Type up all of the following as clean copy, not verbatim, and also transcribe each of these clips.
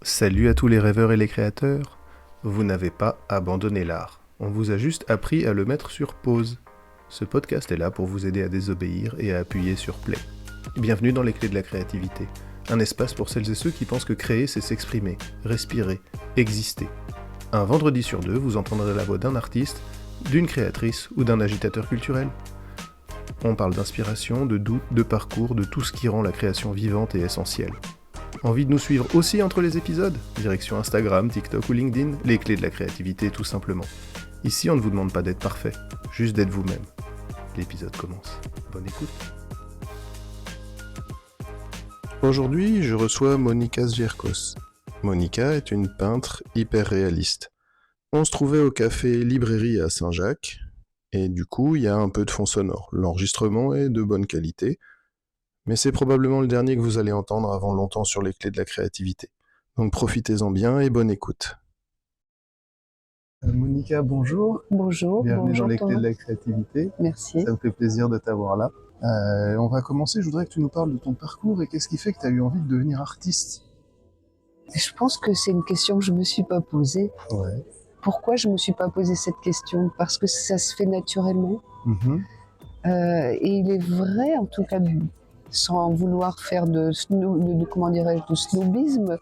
Salut à tous les rêveurs et les créateurs. Vous n'avez pas abandonné l'art. On vous a juste appris à le mettre sur pause. Ce podcast est là pour vous aider à désobéir et à appuyer sur play. Bienvenue dans les clés de la créativité. Un espace pour celles et ceux qui pensent que créer, c'est s'exprimer, respirer, exister. Un vendredi sur deux, vous entendrez la voix d'un artiste, d'une créatrice ou d'un agitateur culturel. On parle d'inspiration, de doute, de parcours, de tout ce qui rend la création vivante et essentielle. Envie de nous suivre aussi entre les épisodes ? Direction Instagram, TikTok ou LinkedIn, les clés de la créativité tout simplement. Ici, on ne vous demande pas d'être parfait, juste d'être vous-même. L'épisode commence. Bonne écoute. Aujourd'hui, je reçois Monika Zvierkos. Monika est une peintre hyper réaliste. On se trouvait au café Librairie à Saint-Jacques, et du coup, il y a un peu de fond sonore. L'enregistrement est de bonne qualité, mais c'est probablement le dernier que vous allez entendre avant longtemps sur les clés de la créativité. Donc profitez-en bien et bonne écoute. Monika, bonjour. Bonjour. Bienvenue bonjour dans les Thomas. clés de la créativité. Merci. Ça me fait plaisir de t'avoir là. On va commencer, je voudrais que tu nous parles de ton parcours et qu'est-ce qui fait que tu as eu envie de devenir artiste. Je pense que c'est une question que je ne me suis pas posée. Ouais. Pourquoi je ne me suis pas posé cette question ? Parce que ça se fait naturellement. Et il est vrai, en tout cas, sans vouloir faire de snobisme,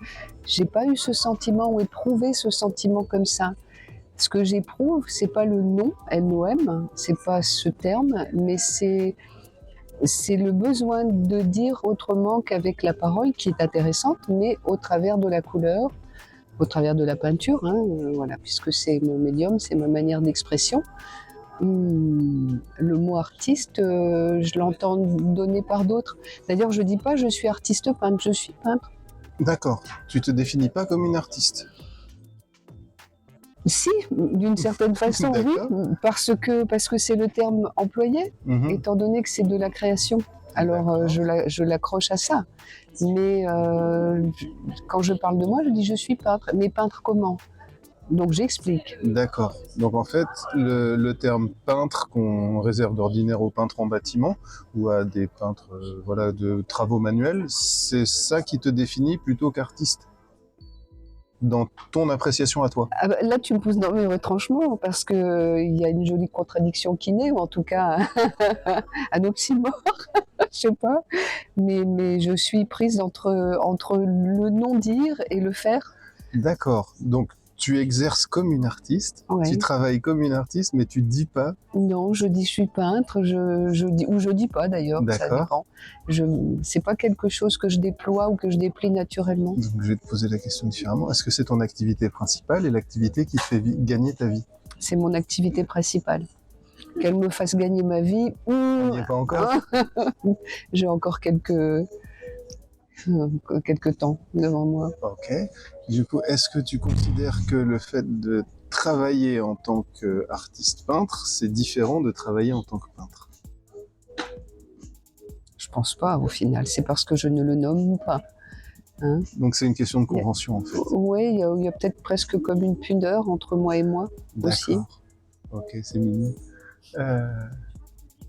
j'ai pas eu ce sentiment ou éprouvé ce sentiment comme ça. Ce que j'éprouve, c'est pas le nom, N-O-M, c'est pas ce terme, mais c'est le besoin de dire autrement qu'avec la parole, qui est intéressante, mais au travers de la couleur, au travers de la peinture, voilà, puisque c'est mon médium, c'est ma manière d'expression. Le mot artiste, je l'entends donné par d'autres. D'ailleurs, je dis pas je suis artiste peintre, je suis peintre. D'accord. Tu te définis pas comme une artiste. Si, d'une certaine façon, oui, parce que c'est le terme employé, étant donné que c'est de la création. Alors, je l'accroche à ça. Mais quand je parle de moi, je dis je suis peintre. Mais peintre comment ? Donc j'explique. D'accord. Donc en fait, le terme peintre qu'on réserve d'ordinaire aux peintres en bâtiment ou à des peintres de travaux manuels, c'est ça qui te définit plutôt qu'artiste dans ton appréciation à toi. Ah bah, là, tu me poses dans mes retranchements parce qu'il y a une jolie contradiction qui naît, ou en tout cas un oxymore, je sais pas. Mais je suis prise entre le non-dire et le faire. D'accord. Donc tu exerces comme une artiste, Ouais. tu travailles comme une artiste, mais tu dis pas. Non, je dis je suis peintre, je dis, ou je dis pas d'ailleurs, ça dépend. C'est pas quelque chose que je déploie ou que je déplie naturellement. Donc je vais te poser la question différemment. Est-ce que c'est ton activité principale et l'activité qui te fait gagner ta vie ? C'est mon activité principale. Qu'elle me fasse gagner ma vie, On n'y est pas encore. J'ai encore quelques temps devant moi. Ok. Du coup, est-ce que tu considères que le fait de travailler en tant qu'artiste peintre, c'est différent de travailler en tant que peintre ? Je pense pas, au final. C'est parce que je ne le nomme pas. Donc c'est une question de convention, en fait. Oui, il y a peut-être presque comme une pudeur entre moi et moi aussi. D'accord. Ok, c'est mignon.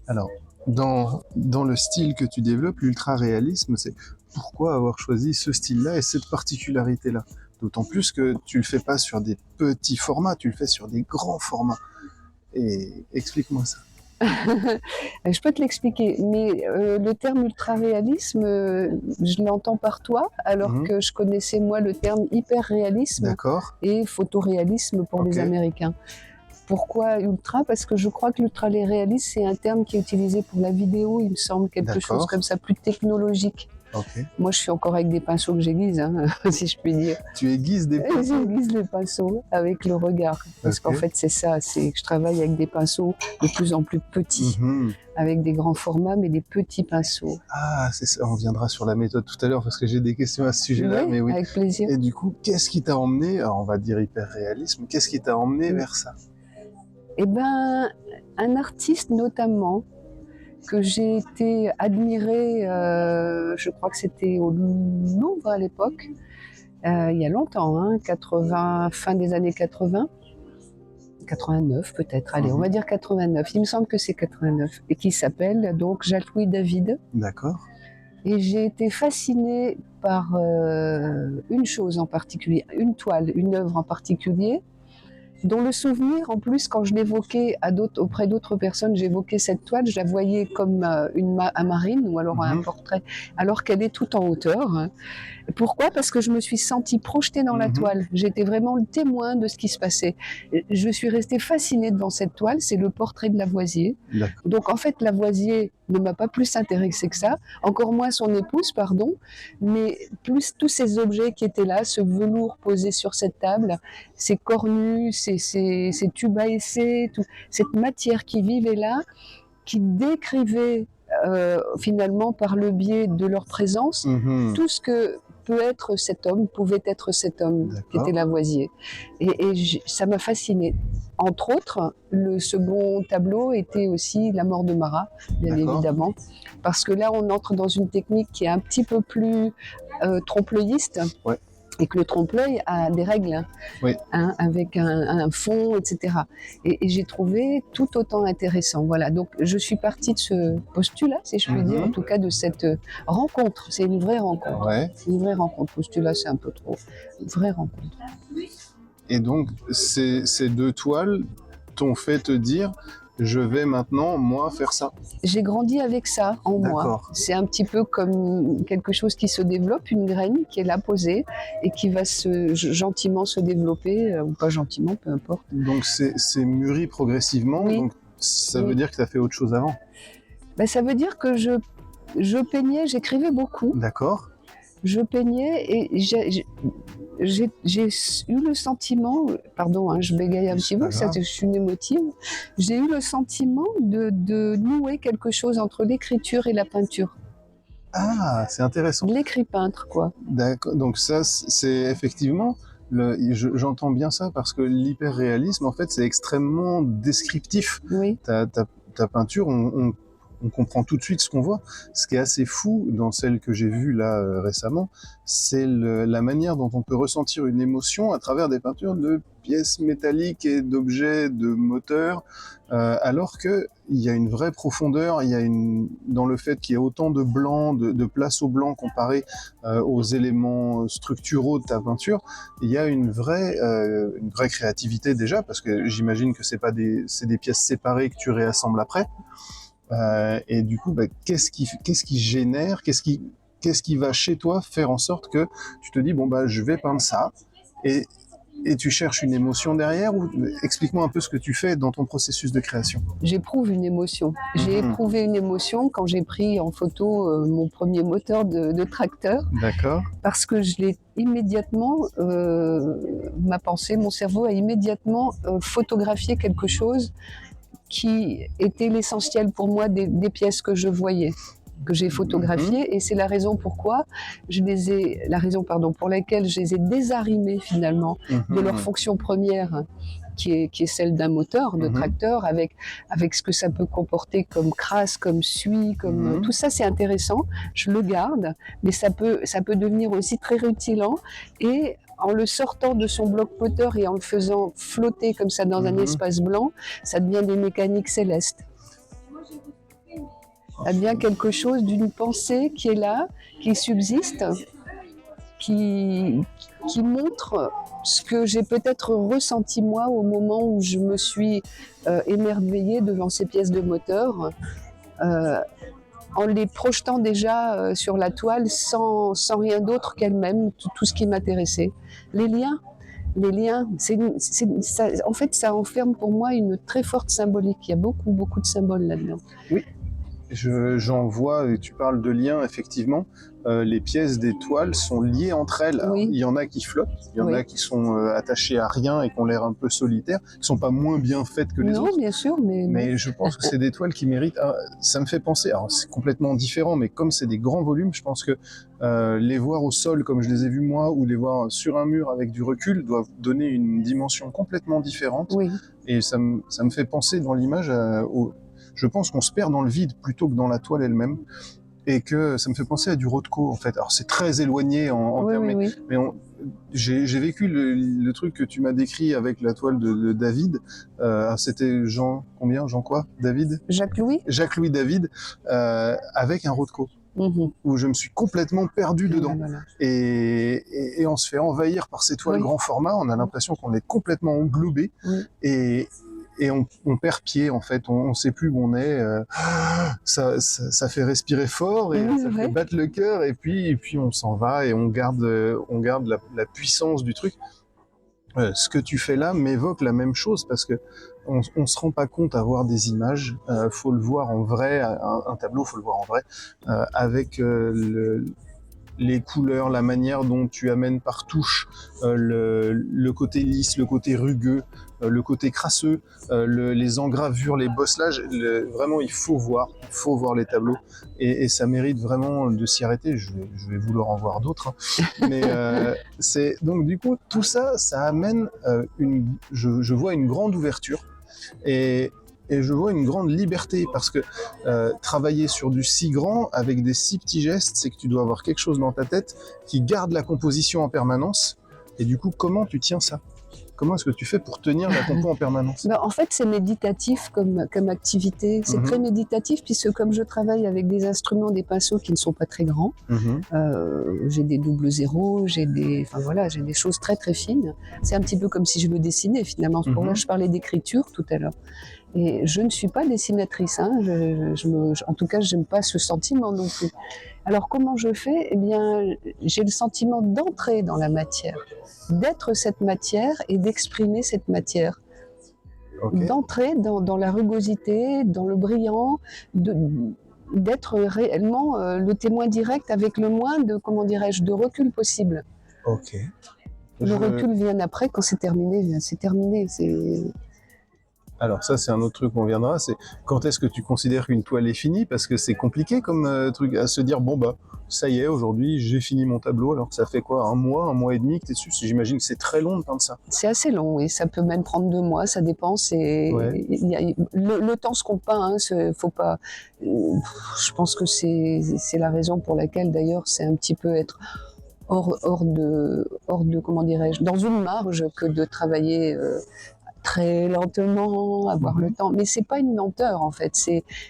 Alors, dans le style que tu développes, l'ultra-réalisme, c'est pourquoi avoir choisi ce style-là et cette particularité-là ? D'autant plus que tu le fais pas sur des petits formats, tu le fais sur des grands formats. Et explique-moi ça. Je peux te l'expliquer, mais le terme ultra-réalisme, je l'entends par toi, alors que je connaissais moi le terme hyper-réalisme et photoréalisme pour les Américains. Pourquoi ultra ? Parce que je crois que l'ultra-réalisme, c'est un terme qui est utilisé pour la vidéo, il me semble, quelque chose comme ça, plus technologique. Moi, je suis encore avec des pinceaux que j'aiguise, si je puis dire. Tu aiguises des pinceaux ? J'aiguise les pinceaux avec le regard. Parce qu'en fait, c'est ça, c'est que je travaille avec des pinceaux de plus en plus petits, avec des grands formats, mais des petits pinceaux. Ah, c'est ça, on reviendra sur la méthode tout à l'heure, parce que j'ai des questions à ce sujet-là. Oui, mais oui, avec plaisir. Et du coup, qu'est-ce qui t'a emmené, alors on va dire hyper-réalisme, qu'est-ce qui t'a emmené vers ça ? Eh ben, un artiste notamment, que j'ai été admirée, je crois que c'était au Louvre à l'époque, il y a longtemps, fin des années 80, 89 peut-être, allez, on va dire 89, il me semble que c'est 89, et qui s'appelle donc Jacques-Louis David. D'accord. Et j'ai été fascinée par une chose en particulier, une toile, une œuvre en particulier, dont le souvenir, en plus, quand je l'évoquais auprès d'autres personnes, j'évoquais cette toile, je la voyais comme un marine ou alors un portrait, alors qu'elle est tout en hauteur. Hein. Pourquoi ? Parce que je me suis sentie projetée dans la toile. J'étais vraiment le témoin de ce qui se passait. Je suis restée fascinée devant cette toile, c'est le portrait de Lavoisier. Donc en fait, Lavoisier ne m'a pas plus intéressée que ça, encore moins son épouse, pardon, mais plus tous ces objets qui étaient là, ce velours posé sur cette table, ces cornus, ces tubes à essai, cette matière qui vivait là, qui décrivait finalement par le biais de leur présence tout ce que pouvait être cet homme qui était Lavoisier. Et ça m'a fascinée. Entre autres, le second tableau était aussi La mort de Marat, bien évidemment, parce que là on entre dans une technique qui est un petit peu plus trompe-l'œilliste. Ouais. Et que le trompe-l'œil a des règles, hein, avec un fond, etc. Et j'ai trouvé tout autant intéressant. Voilà, donc je suis partie de ce postulat, si je puis dire, en tout cas de cette rencontre. C'est une vraie rencontre. Ouais. Une vraie rencontre. Postulat, c'est un peu trop. Une vraie rencontre. Et donc, ces deux toiles t'ont fait te dire... je vais maintenant, moi, faire ça. J'ai grandi avec ça en moi. C'est un petit peu comme quelque chose qui se développe, une graine qui est là posée et qui va gentiment se développer, ou pas gentiment, peu importe. Donc c'est mûri progressivement, donc ça veut dire que tu as fait autre chose avant. Ben, ça veut dire que je peignais, j'écrivais beaucoup. D'accord. Je peignais et j'ai eu le sentiment, pardon, hein, je bégaye un petit peu, je suis une émotive, j'ai eu le sentiment de nouer quelque chose entre l'écriture et la peinture. Ah, c'est intéressant. L'écrit-peintre, quoi. D'accord, donc ça, c'est effectivement, j'entends bien ça, parce que l'hyperréalisme, en fait, c'est extrêmement descriptif. Oui. Ta peinture, on comprend tout de suite ce qu'on voit. Ce qui est assez fou dans celle que j'ai vue là récemment, c'est la manière dont on peut ressentir une émotion à travers des peintures de pièces métalliques et d'objets, de moteurs, alors qu'il y a une vraie profondeur, dans le fait qu'il y a autant de blanc, de place au blanc comparé aux éléments structuraux de ta peinture, il y a une vraie créativité déjà, parce que j'imagine que c'est des pièces séparées que tu réassembles après. Et du coup, qu'est-ce qui génère, qu'est-ce qui va chez toi faire en sorte que tu te dis je vais peindre ça, et tu cherches une émotion derrière, ou explique-moi un peu ce que tu fais dans ton processus de création. J'éprouve une émotion. J'ai éprouvé une émotion quand j'ai pris en photo mon premier moteur de tracteur. D'accord. Parce que je l'ai immédiatement, ma pensée, mon cerveau a immédiatement photographié quelque chose qui était l'essentiel pour moi des pièces que je voyais, que j'ai photographiées, et c'est la raison pour laquelle je les ai désarrimées finalement de leur fonction première, qui est celle d'un moteur de tracteur, avec ce que ça peut comporter comme crasse, comme suie, comme tout ça, c'est intéressant. Je le garde, mais ça peut devenir aussi très rutilant, et en le sortant de son bloc moteur et en le faisant flotter comme ça dans un espace blanc, ça devient des mécaniques célestes. Ça devient quelque chose d'une pensée qui est là, qui subsiste, qui montre ce que j'ai peut-être ressenti moi au moment où je me suis émerveillée devant ces pièces de moteur, en les projetant déjà sur la toile sans rien d'autre qu'elle-même, tout ce qui m'intéressait. Les liens, en fait, ça enferme pour moi une très forte symbolique. Il y a beaucoup, beaucoup de symboles là-dedans. Oui, j'en vois, et tu parles de liens, effectivement. Les pièces des toiles sont liées entre elles. Alors, il y en a qui flottent, il y en a qui sont attachées à rien et qui ont l'air un peu solitaires, qui ne sont pas moins bien faites que les autres. Non, bien sûr, mais je pense que c'est des toiles qui méritent... ça me fait penser, alors c'est complètement différent, mais comme c'est des grands volumes, je pense que les voir au sol comme je les ai vus moi, ou les voir sur un mur avec du recul, doivent donner une dimension complètement différente. Oui. Et ça me fait penser dans l'image je pense qu'on se perd dans le vide plutôt que dans la toile elle-même. Et que ça me fait penser à du Rothko, en fait. Alors, c'est très éloigné en termes, mais j'ai vécu le truc que tu m'as décrit avec la toile de David. C'était Jean quoi David ? Jacques-Louis David, avec un Rothko. où je me suis complètement perdu dedans. Voilà. Et on se fait envahir par ces toiles grand format, on a l'impression qu'on est complètement englobé, et on perd pied en fait, on sait plus où on est, ça fait respirer fort et ça fait battre le cœur, et puis on s'en va et on garde la puissance du truc. Ce que tu fais là m'évoque la même chose, parce que on se rend pas compte à voir des images, faut le voir en vrai, un tableau faut le voir en vrai, avec les couleurs, la manière dont tu amènes par touche, le côté lisse, le côté rugueux, le côté crasseux, les engravures, les bosselages, vraiment il faut voir les tableaux, et ça mérite vraiment de s'y arrêter. Je vais vouloir en voir d'autres, hein. Mais c'est donc du coup tout ça amène je vois une grande ouverture, et je vois une grande liberté, parce que travailler sur du si grand avec des si petits gestes, c'est que tu dois avoir quelque chose dans ta tête qui garde la composition en permanence. Et du coup, comment tu tiens ça ? Comment est-ce que tu fais pour tenir la compo en permanence ? En fait, c'est méditatif comme activité. C'est très méditatif, puisque comme je travaille avec des instruments, des pinceaux qui ne sont pas très grands, j'ai des double zéros, j'ai des choses très très fines. C'est un petit peu comme si je me dessinais finalement. Pour moi, je parlais d'écriture tout à l'heure. Et je ne suis pas dessinatrice, hein. En tout cas, je n'aime pas ce sentiment non plus. Alors comment je fais ? Eh bien, j'ai le sentiment d'entrer dans la matière, d'être cette matière et d'exprimer cette matière. D'entrer dans la rugosité, dans le brillant, d'être réellement le témoin direct avec le moins de, de recul possible. Le recul vient après, quand c'est terminé, c'est terminé. Alors ça, c'est un autre truc qu'on viendra, c'est quand est-ce que tu considères qu'une toile est finie ? Parce que c'est compliqué comme truc à se dire, bon bah, ça y est, aujourd'hui, j'ai fini mon tableau, alors que ça fait quoi, un mois et demi que t'es dessus ? J'imagine que c'est très long de peindre ça. C'est assez long, oui, ça peut même prendre 2 mois, ça dépend, le temps se compte pas, hein, faut pas... Je pense que c'est la raison pour laquelle, d'ailleurs, c'est un petit peu être hors de comment dirais-je, dans une marge, que de travailler... très lentement, avoir le temps, mais c'est pas une lenteur en fait,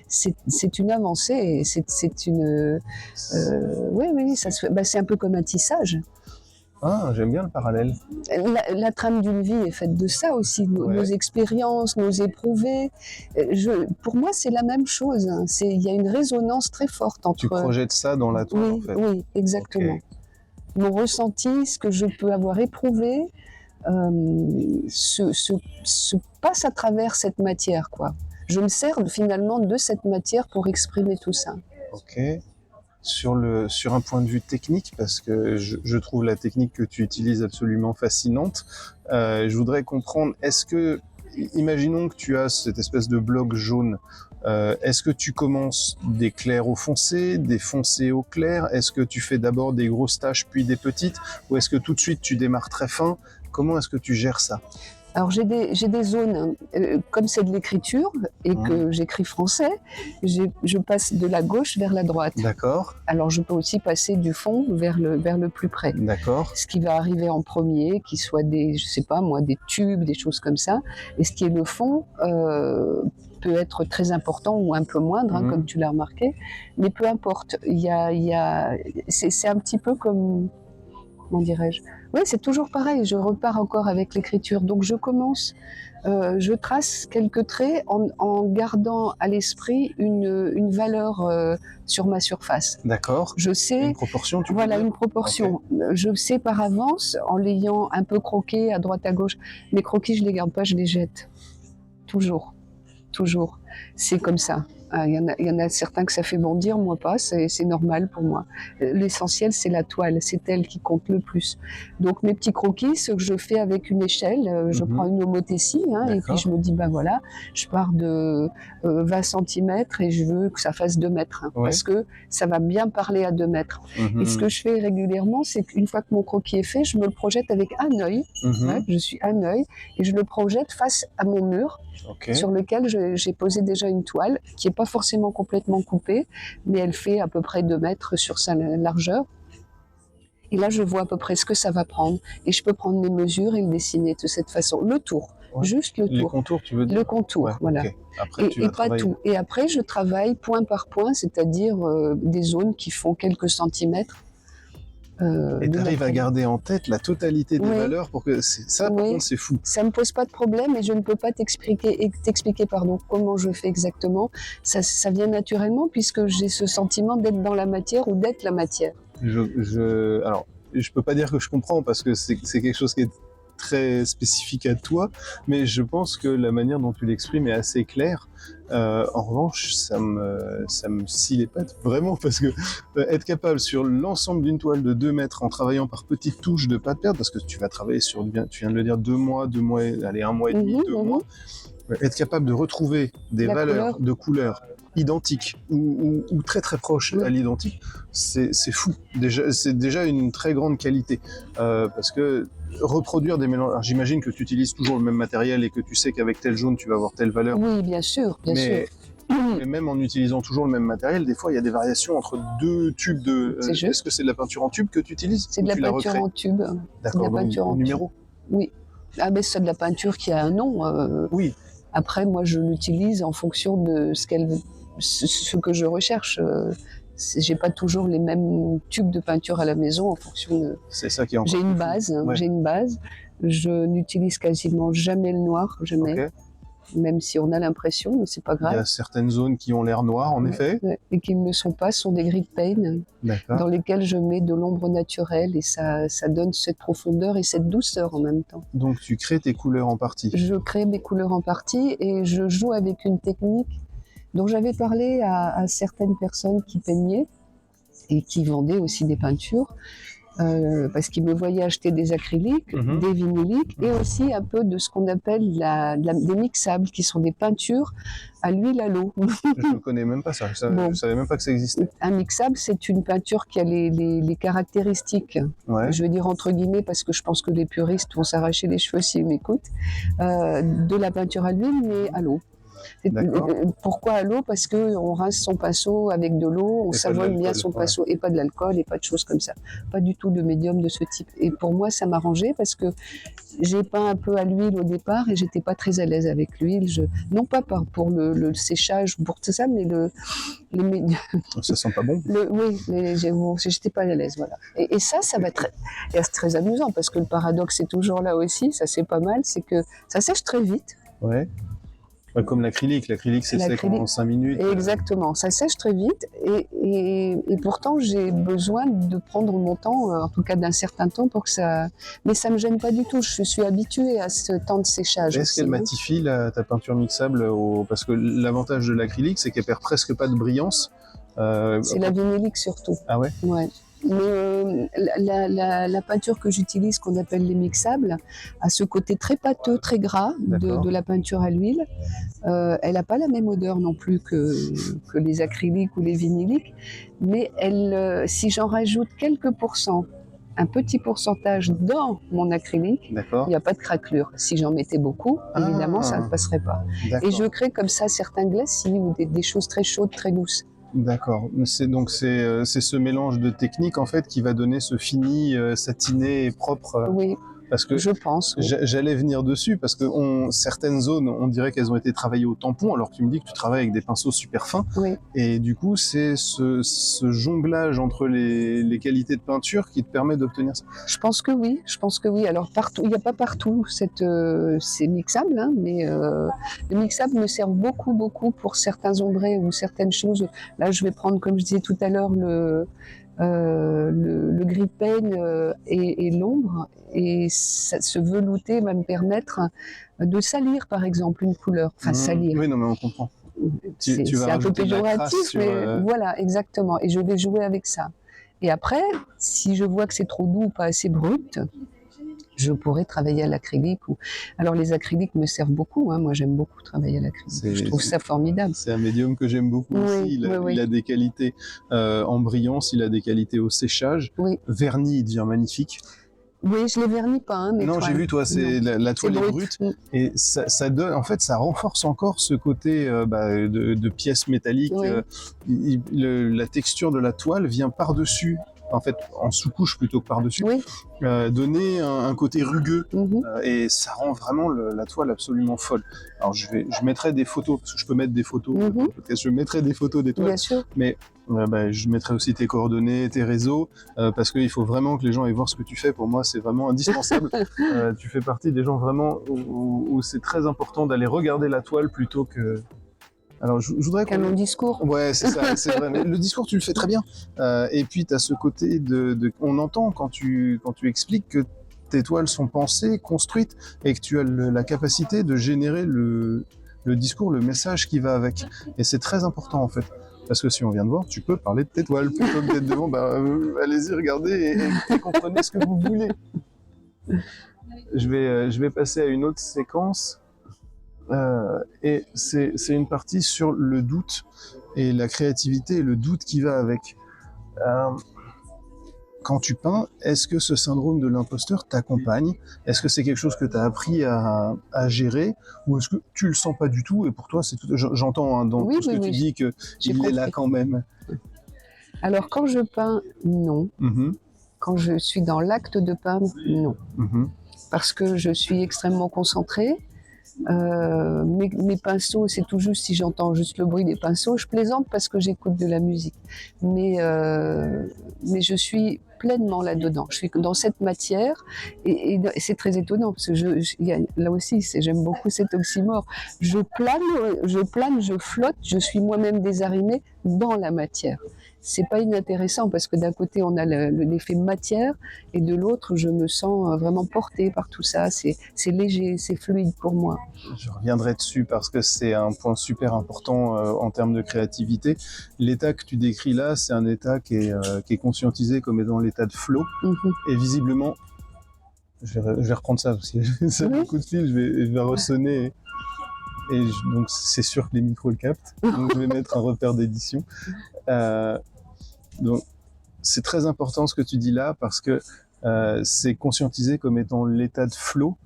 c'est une avancée, c'est une oui, ça se fait, c'est un peu comme un tissage. Ah, j'aime bien le parallèle. La trame d'une vie est faite de ça aussi, nos expériences, nos éprouvés. Pour moi, c'est la même chose, hein. Il y a une résonance très forte entre... Tu projettes ça dans la toile, en fait. Oui, exactement. Mon ressenti, ce que je peux avoir éprouvé, se passe à travers cette matière, quoi. Je me sers finalement de cette matière pour exprimer tout ça. Sur un point de vue technique, parce que je trouve la technique que tu utilises absolument fascinante, je voudrais comprendre, imaginons que tu as cette espèce de bloc jaune, est-ce que tu commences des clairs au foncé, des foncés au clair ? Est-ce que tu fais d'abord des grosses taches puis des petites ? Ou est-ce que tout de suite tu démarres très fin ? Comment est-ce que tu gères ça ? Alors j'ai des zones, comme c'est de l'écriture et que j'écris français, je passe de la gauche vers la droite. D'accord. Alors je peux aussi passer du fond vers le plus près. D'accord. Ce qui va arriver en premier, qui soit des tubes, des choses comme ça, et ce qui est le fond peut être très important ou un peu moindre, hein, comme tu l'as remarqué, mais peu importe. C'est un petit peu comme... Comment dirais-je ? Oui, c'est toujours pareil, je repars encore avec l'écriture. Donc je commence, je trace quelques traits en gardant à l'esprit une valeur sur ma surface. D'accord. Je sais... Une proportion, tu veux Voilà, dire ? une proportion. Je sais par avance, en l'ayant un peu croqué à droite à gauche, mes croquis, je ne les garde pas, je les jette. Toujours. C'est comme ça. Il y en a certains que ça fait bondir, moi pas, c'est normal pour moi. L'essentiel, c'est la toile, c'est elle qui compte le plus. Donc mes petits croquis, ce que je fais avec une échelle, je prends une homothétie, hein, et puis je me dis, voilà, je pars de 20 cm et je veux que ça fasse 2 mètres, hein, parce que ça va bien parler à 2 mètres. Et ce que je fais régulièrement, c'est qu'une fois que mon croquis est fait, je me le projette avec un œil, je suis un œil, et je le projette face à mon mur, sur lequel j'ai posé déjà une toile, qui n'est pas forcément complètement coupée, mais elle fait à peu près 2 mètres sur sa largeur. Et là, je vois à peu près ce que ça va prendre. Et je peux prendre mes mesures et le dessiner de cette façon. Le tour. Juste le tour. Les contours, tu veux dire? Le contour, voilà. Okay. Après, et pas tout. Et après, je travaille point par point, c'est-à-dire des zones qui font quelques centimètres. Et tu arrives à garder en tête la totalité des valeurs pour que ça, par contre, c'est fou. Ça me pose pas de problème et je ne peux pas t'expliquer comment je fais exactement. Ça vient naturellement puisque j'ai ce sentiment d'être dans la matière ou d'être la matière. Alors, je peux pas dire que je comprends parce que c'est quelque chose qui est très spécifique à toi, mais je pense que la manière dont tu l'exprimes est assez claire. En revanche, ça me scie les pattes vraiment parce que être capable sur l'ensemble d'une toile de 2 mètres en travaillant par petites touches de pas de perdre, parce que tu vas travailler sur, tu viens de le dire, 2 mois, allez, 1 mois et demi, 2 mois, être capable de retrouver des valeurs de couleurs identiques ou très très proches à l'identique, c'est fou. C'est déjà une très grande qualité parce que reproduire des mélanges. Alors, j'imagine que tu utilises toujours le même matériel et que tu sais qu'avec tel jaune tu vas avoir telle valeur. Oui, bien sûr. Mais même en utilisant toujours le même matériel, des fois il y a des variations entre 2 tubes de. Est-ce que c'est de la peinture en tube que tu utilises? C'est de la peinture en tube. D'accord. Donc numéro. Oui. Ah ben c'est de la peinture qui a un nom. Oui. Après, moi je l'utilise en fonction de ce que je recherche. J'ai pas toujours les mêmes tubes de peinture à la maison en fonction de. C'est ça qui est encore. J'ai une base. J'ai une base. Je n'utilise quasiment jamais le noir, jamais. Okay. Même si on a l'impression, mais c'est pas grave. Il y a certaines zones qui ont l'air noires, en effet. Et qui ne le sont pas, sont des grip paint, dans lesquels je mets de l'ombre naturelle et ça donne cette profondeur et cette douceur en même temps. Donc tu crées tes couleurs en partie. Je crée mes couleurs en partie et je joue avec une technique dont j'avais parlé à certaines personnes qui peignaient et qui vendaient aussi des peintures. Parce qu'ils me voyaient acheter des acryliques, des vinyliques et aussi un peu de ce qu'on appelle des mixables, qui sont des peintures à l'huile à l'eau. Je ne connais même pas ça, je ne savais même pas que ça existait. Un mixable, c'est une peinture qui a les caractéristiques, je vais dire entre guillemets parce que je pense que les puristes vont s'arracher les cheveux s'ils m'écoutent, de la peinture à l'huile mais à l'eau. Pourquoi à l'eau? Parce qu'on rince son pinceau avec de l'eau, on savonne bien son pinceau et pas de l'alcool et pas de choses comme ça. Pas du tout de médium de ce type. Et pour moi, ça m'arrangeait parce que j'ai peint un peu à l'huile au départ et j'étais pas très à l'aise avec l'huile. Non pas pour le séchage, pour tout ça, mais ça sent pas bon. J'étais pas à l'aise, voilà. Et ça va être très amusant parce que le paradoxe est toujours là aussi, ça c'est pas mal, c'est que ça sèche très vite. Ouais. Comme l'acrylique c'est sec en 5 minutes. Exactement, ça sèche très vite et pourtant j'ai besoin de prendre mon temps, en tout cas d'un certain temps pour que ça... Mais ça me gêne pas du tout, je suis habituée à ce temps de séchage. Est-ce qu'elle matifie ta peinture mixable parce que l'avantage de l'acrylique c'est qu'elle perd presque pas de brillance. C'est la vinylique surtout. Ah ouais? Ouais. Mais la peinture que j'utilise, qu'on appelle les mixables, a ce côté très pâteux, très gras de la peinture à l'huile. Elle n'a pas la même odeur non plus que les acryliques ou les vinyliques, mais si j'en rajoute quelques pourcents, un petit pourcentage dans mon acrylique, il n'y a pas de craquelure. Si j'en mettais beaucoup, évidemment, ça ne passerait pas. Et je crée comme ça certains glacis ou des choses très chaudes, très douces. D'accord. C'est ce mélange de techniques en fait qui va donner ce fini satiné et propre. Oui. Parce que je pense. Oui. J'allais venir dessus parce que certaines zones, on dirait qu'elles ont été travaillées au tampon, alors que tu me dis que tu travailles avec des pinceaux super fins. Oui. Et du coup, c'est ce jonglage entre les qualités de peinture qui te permet d'obtenir ça. Je pense que oui. Alors partout, il n'y a pas partout ces mixables, hein, mais les mixables me servent beaucoup pour certains ombrés ou certaines choses. Là, je vais prendre, comme je disais tout à l'heure, le grip paint et l'ombre, et ce velouté va me permettre de salir par exemple une couleur, salir. Oui, non mais on comprend. C'est un peu péjoratif, mais voilà, exactement, et je vais jouer avec ça. Et après, si je vois que c'est trop doux ou pas assez brut, je pourrais travailler à l'acrylique. Alors les acryliques me servent beaucoup, hein. Moi j'aime beaucoup travailler à l'acrylique, je trouve ça formidable. C'est un médium que j'aime beaucoup aussi, il a des qualités en brillance, il a des qualités au séchage, verni il devient magnifique. Oui, je les vernis pas, hein, mais non, j'ai vu, toi, la toile est brute, et ça donne, en fait, ça renforce encore ce côté de pièces métalliques. La texture de la toile vient par-dessus en fait en sous-couche plutôt que par-dessus, donner un côté rugueux, et ça rend vraiment la toile absolument folle. Alors je mettrai des photos, parce que je peux mettre des photos, je mettrai des photos des toiles, bien sûr. Mais je mettrai aussi tes coordonnées, tes réseaux, parce qu'il faut vraiment que les gens aillent voir ce que tu fais. Pour moi, c'est vraiment indispensable. Tu fais partie des gens vraiment où c'est très important d'aller regarder la toile plutôt que... Alors, je voudrais qu'un long discours. Ouais, c'est ça, c'est vrai. Mais le discours, tu le fais très bien. Et puis, tu as ce côté on entend quand tu expliques que tes toiles sont pensées, construites, et que tu as la capacité de générer le discours, le message qui va avec. Et c'est très important, en fait. Parce que si on vient de voir, tu peux parler de tes toiles plutôt que d'être devant. Allez-y, regardez et comprenez ce que vous voulez. Je vais passer à une autre séquence. Et c'est une partie sur le doute et la créativité et le doute qui va avec. Quand tu peins, est-ce que ce syndrome de l'imposteur t'accompagne? Est-ce que c'est quelque chose que tu as appris à gérer, ou est-ce que tu le sens pas du tout et pour toi c'est tout... J'entends dans tout ce que tu dis qu'il est là quand même. Alors quand je peins, non. Quand je suis dans l'acte de peindre, non. Parce que je suis extrêmement concentrée. Mes pinceaux, c'est tout juste si j'entends juste le bruit des pinceaux. Je plaisante parce que j'écoute de la musique. Mais je suis pleinement là-dedans. Je suis dans cette matière et c'est très étonnant parce que là aussi, j'aime beaucoup cet oxymore. Je plane, je flotte, je suis moi-même désarrimée dans la matière. C'est pas inintéressant parce que d'un côté on a l'effet matière et de l'autre je me sens vraiment portée par tout ça. C'est léger, c'est fluide pour moi. Je reviendrai dessus parce que c'est un point super important en termes de créativité. L'état que tu décris là, c'est un état qui est conscientisé comme étant l'état de flow. Et visiblement, je vais reprendre ça parce que c'est un coup de fil, je vais ressonner. Donc c'est sûr que les micros le captent. Donc je vais mettre un repère d'édition. Donc c'est très important ce que tu dis là parce que c'est conscientisé comme étant l'état de flow,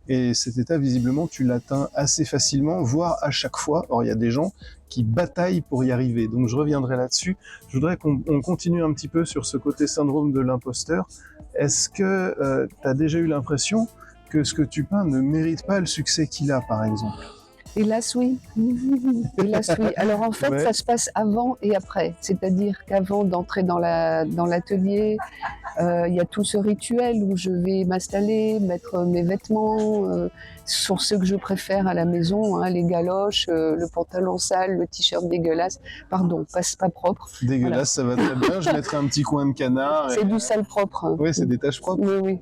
et cet état visiblement tu l'atteins assez facilement, voire à chaque fois. Or il y a des gens qui bataillent pour y arriver, donc je reviendrai là-dessus. Je voudrais qu'on continue un petit peu sur ce côté syndrome de l'imposteur. Est-ce que tu as déjà eu l'impression que ce que tu peins ne mérite pas le succès qu'il a, par exemple? Hélas oui. Hélas oui. Alors en fait, ça se passe avant et après. C'est-à-dire qu'avant d'entrer dans l'atelier, il y a tout ce rituel où je vais m'installer, mettre mes vêtements sur ceux que je préfère à la maison, hein, les galoches, le pantalon sale, le t-shirt dégueulasse. Pardon, pas propre. Dégueulasse, voilà. Ça va très bien. Je mettrai un petit coin de canard. C'est du sale propre. Hein. Oui, c'est des taches propres. Oui.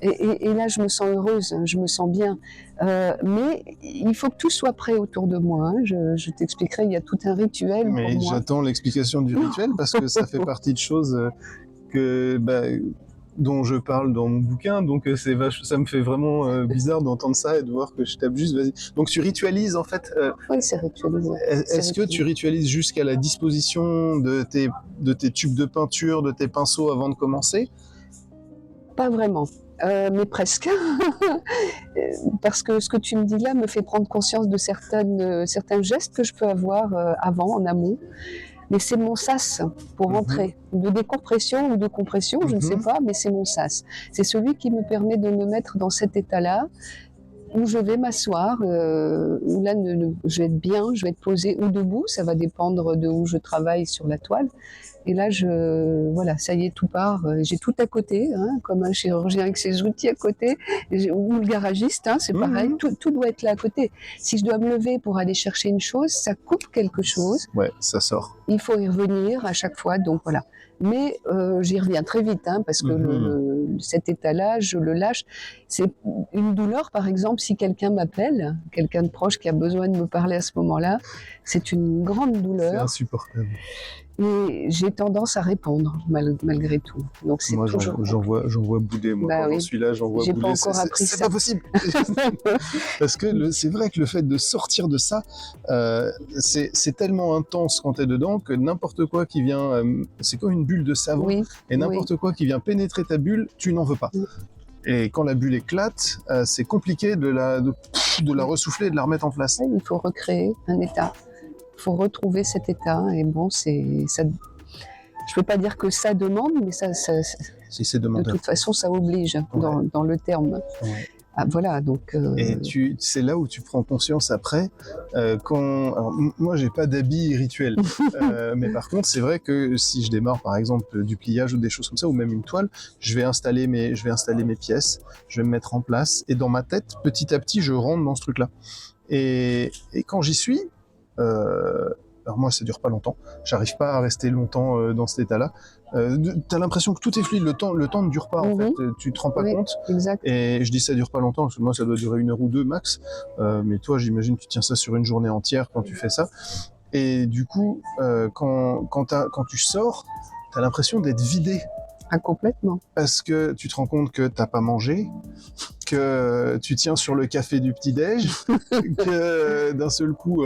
Et là, je me sens heureuse, je me sens bien. Mais il faut que tout soit prêt autour de moi. Hein. Je t'expliquerai, il y a tout un rituel. Mais pour moi. J'attends l'explication du rituel parce que ça fait partie de choses dont je parle dans mon bouquin. Donc ça me fait vraiment bizarre d'entendre ça et de voir que je tape juste. Vas-y. Donc tu ritualises en fait. Oui, c'est ritualisé. Est-ce que tu ritualises jusqu'à la disposition de tes tubes de peinture, de tes pinceaux avant de commencer? Pas vraiment. Mais presque. Parce que ce que tu me dis là me fait prendre conscience de certains gestes que je peux avoir avant, en amont. Mais c'est mon sas pour rentrer. De décompression ou de compression, je ne sais pas, mais c'est mon sas. C'est celui qui me permet de me mettre dans cet état-là, où je vais m'asseoir, où là je vais être bien, je vais être posée ou debout, ça va dépendre de où je travaille sur la toile. Et là, voilà, ça y est, tout part. J'ai tout à côté, hein, comme un chirurgien avec ses outils à côté, ou le garagiste, hein, c'est pareil. Tout doit être là à côté. Si je dois me lever pour aller chercher une chose, ça coupe quelque chose. Ouais, ça sort. Il faut y revenir à chaque fois, donc voilà. Mais j'y reviens très vite, hein, parce que cet état-là, je le lâche. C'est une douleur, par exemple, si quelqu'un m'appelle, quelqu'un de proche qui a besoin de me parler à ce moment-là, c'est une grande douleur. C'est insupportable. Et j'ai tendance à répondre malgré tout. Donc c'est moi, toujours... j'en vois bouder. Moi, quand j'en suis là, j'en vois j'ai bouder. Pas encore appris ça. C'est pas possible. Parce que c'est vrai que le fait de sortir de ça, c'est tellement intense quand t'es dedans que n'importe quoi qui vient, c'est comme une bulle de savon, et n'importe quoi qui vient pénétrer ta bulle, tu n'en veux pas. Et quand la bulle éclate, c'est compliqué de la ressouffler et de la remettre en place. Il faut recréer un état. Il faut retrouver cet état, et bon, ça. je peux pas dire que ça demande, mais ça si c'est demandé. De toute façon, ça oblige dans le terme. Ouais. Ah, voilà, donc. Et c'est là où tu prends conscience après, alors, moi j'ai pas d'habit rituel, mais par contre c'est vrai que si je démarre par exemple du pliage ou des choses comme ça, ou même une toile, je vais installer mes pièces, je vais me mettre en place, et dans ma tête, petit à petit, je rentre dans ce truc-là. Et quand j'y suis, alors moi ça dure pas longtemps, j'arrive pas à rester longtemps dans cet état-là. T'as l'impression que tout est fluide, le temps ne dure pas en fait, tu te rends pas compte. Exact. Et je dis ça dure pas longtemps parce que moi ça doit durer 1 heure ou 2 max, mais toi j'imagine que tu tiens ça sur une journée entière quand tu fais ça. Et du coup quand tu sors, t'as l'impression d'être vidé. Ah, complètement. Parce que tu te rends compte que t'as pas mangé, que tu tiens sur le café du petit-déj, que d'un seul coup,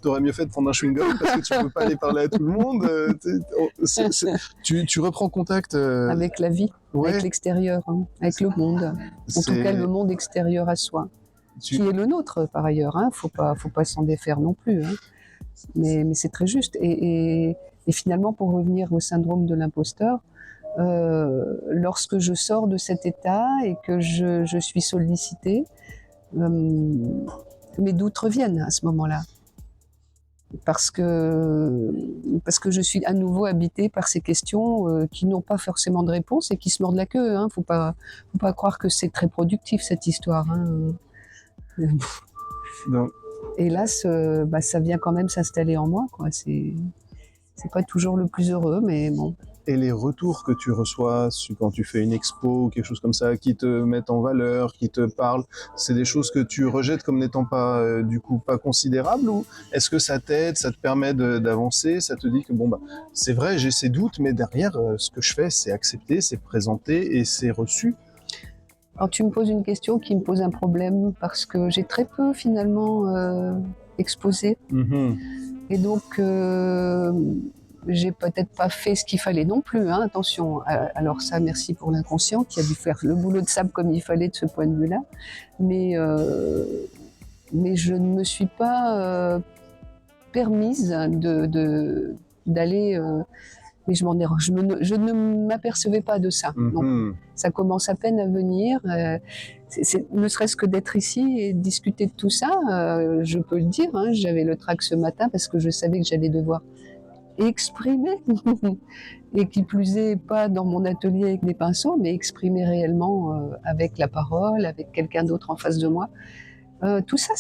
t'aurais mieux fait de prendre un chewing-gum parce que tu peux pas aller parler à tout le monde. Tu reprends contact avec la vie, avec l'extérieur, avec le monde. En tout cas, le monde extérieur à soi, qui est le nôtre par ailleurs. Faut pas s'en défaire non plus. Mais c'est très juste. Et finalement, pour revenir au syndrome de l'imposteur, lorsque je sors de cet état et que je suis sollicitée, mes doutes reviennent à ce moment-là. Parce que je suis à nouveau habitée par ces questions qui n'ont pas forcément de réponse et qui se mordent la queue. Faut pas croire que c'est très productif cette histoire. Non. Hélas, ça vient quand même s'installer en moi, quoi. C'est pas toujours le plus heureux, mais bon. Et les retours que tu reçois quand tu fais une expo ou quelque chose comme ça, qui te mettent en valeur, qui te parlent, c'est des choses que tu rejettes comme n'étant pas, du coup, pas considérables, ou est-ce que ça t'aide, ça te permet d'avancer, ça te dit que bon, c'est vrai, j'ai ces doutes, mais derrière, ce que je fais, c'est accepté, c'est présenté et c'est reçu? Alors tu me poses une question qui me pose un problème parce que j'ai très peu finalement exposé. Et donc j'ai peut-être pas fait ce qu'il fallait non plus, attention. Alors ça, merci pour l'inconscient qui a dû faire le boulot de sable comme il fallait de ce point de vue-là. Mais je ne me suis pas permise d'aller... mais je ne m'apercevais pas de ça. Donc, ça commence à peine à venir. Ne serait-ce que d'être ici et de discuter de tout ça, je peux le dire. J'avais le trac ce matin parce que je savais que j'allais devoir exprimer, et qui plus est pas dans mon atelier avec des pinceaux, mais exprimer réellement avec la parole, avec quelqu'un d'autre en face de moi. Tout ça,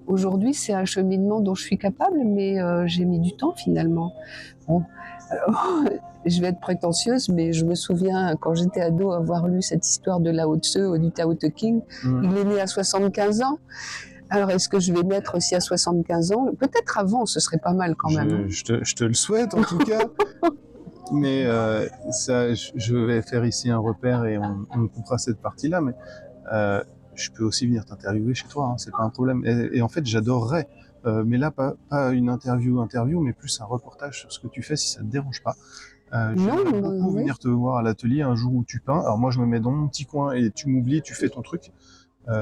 aujourd'hui, c'est un cheminement dont je suis capable, mais j'ai mis du temps finalement. Bon, alors, je vais être prétentieuse, mais je me souviens quand j'étais ado avoir lu cette histoire de Lao Tse, du Tao Te Ching. Il est né à 75 ans. Alors, est-ce que je vais naître aussi à 75 ans? Peut-être avant, ce serait pas mal quand même. Je te le souhaite en tout cas. Mais ça, je vais faire ici un repère et on coupera cette partie-là. Mais je peux aussi venir t'interviewer chez toi, c'est pas un problème. Et en fait, j'adorerais. Mais là, pas une interview, mais plus un reportage sur ce que tu fais, si ça te dérange pas. J'aimerais beaucoup venir te voir à l'atelier un jour où tu peins. Alors moi, je me mets dans mon petit coin et tu m'oublies, tu fais ton truc.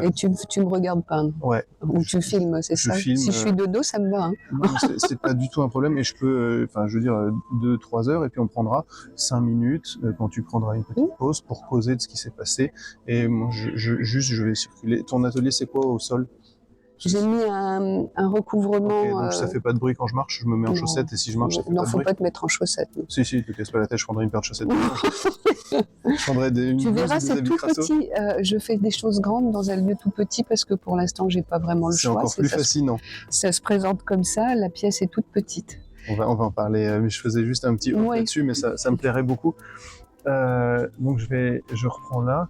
Et tu me regardes peindre. Ouais. Ou tu filmes, c'est ça? Filme, si je suis de dos, ça me va. Non, c'est pas du tout un problème, et je peux, je veux dire, 2-3 heures, et puis on prendra 5 minutes quand tu prendras une petite pause pour causer de ce qui s'est passé. Et moi, je vais circuler. Ton atelier, c'est quoi au sol? J'ai mis un recouvrement. Okay, donc ça fait pas de bruit quand je marche, je me mets en chaussettes, et si je marche, ça fait pas de bruit. Non, faut pas te mettre en chaussettes. Si, te casse pas la tête, je prendrai une paire de chaussettes. Je prendrai une tu verras, blouse et des c'est tout Crasso. petit. Je fais des choses grandes dans un lieu tout petit parce que pour l'instant, j'ai pas vraiment le choix. C'est encore plus fascinant. Ça se présente comme ça, la pièce est toute petite. On va en parler, mais je faisais juste un petit off là-dessus, mais ça me plairait beaucoup. Donc je reprends là.